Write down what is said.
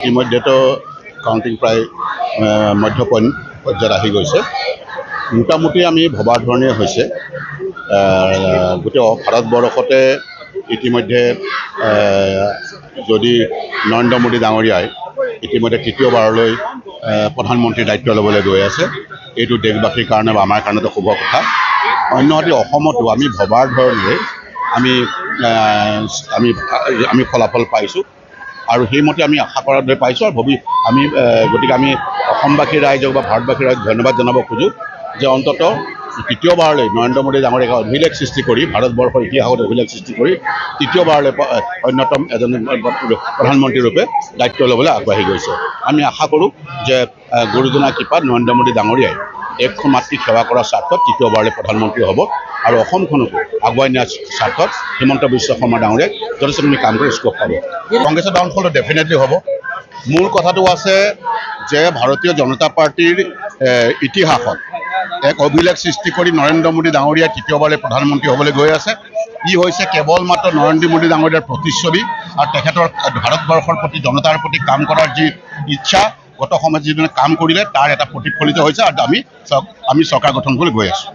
ইতিমধ্যেতো counting প্ৰায় মধ্য পৰ্যায়ত আহি গৈছে। মোটামুটি আমি ভবা ধৰণে হৈছে গোটেই ভাৰতবৰ্ষতে ইতিমধ্যে যদি নৰেন্দ্ৰ মোদী ডাঙৰীয়াই ইতিমধ্যে তৃতীয়বাৰলৈ প্ৰধানমন্ত্ৰীৰ দায়িত্ব ল'বলৈ গৈ আছে। এইটো দেশবাসীৰ কাৰণে বা আমাৰ কাৰণেতো শুভ কথা। অন্যহাতে অসমতো আমি ভবাৰ ধৰণে আমি ফলাফল পাইছোঁ আৰু সেইমতে আমি আশা কৰাৰ দৰে পাইছোঁ আৰু গতিকে আমি অসমবাসী ৰাইজক বা ভাৰতবাসী ৰাইজক ধন্যবাদ জনাব খোজোঁ যে অন্ততঃ তৃতীয়বাৰলৈ নৰেন্দ্ৰ মোদী ডাঙৰীয়াক অভিলেখ সৃষ্টি কৰি ভাৰতবৰ্ষৰ ইতিহাসত অভিলেখ সৃষ্টি কৰি তৃতীয়বাৰলৈ অন্যতম এজন প্ৰধানমন্ত্ৰীৰূপে দায়িত্ব ল'বলৈ আগবাঢ়ি গৈছে। আমি আশা কৰোঁ যে গুৰুজনাৰ কৃপাত নৰেন্দ্ৰ মোদী ডাঙৰীয়াই দেশখন মাতৃক সেৱা কৰাৰ স্বাৰ্থত তৃতীয়বাৰলৈ প্ৰধানমন্ত্ৰী হ'ব আৰু অসমখনকো আগুৱাই নিয়াৰ স্বাৰ্থত হিমন্ত বিশ্ব শৰ্মা ডাঙৰীয়াই যথেষ্টখিনি কাম কৰি স্ক'প পাব। কংগ্ৰেছৰ ডাউনফলটো ডেফিনেটলি হ'ব। মূল কথাটো আছে যে ভাৰতীয় জনতা পাৰ্টীৰ ইতিহাসত এক অভিলেখ সৃষ্টি কৰি নৰেন্দ্ৰ মোদী ডাঙৰীয়াই তৃতীয়বাৰলৈ প্ৰধানমন্ত্ৰী হ'বলৈ গৈ আছে। ই হৈছে কেৱল মাত্ৰ নৰেন্দ্ৰ মোদী ডাঙৰীয়াৰ প্ৰতিচ্ছবি আৰু তেখেতৰ ভাৰতবৰ্ষৰ প্ৰতি জনতাৰ প্ৰতি কাম কৰাৰ যি ইচ্ছা গত সময়ত যিজনে কাম কৰিলে তাৰ এটা প্ৰতিফলিত হৈছে আৰু আমি চৰকাৰ গঠন কৰিবলৈ গৈ আছোঁ।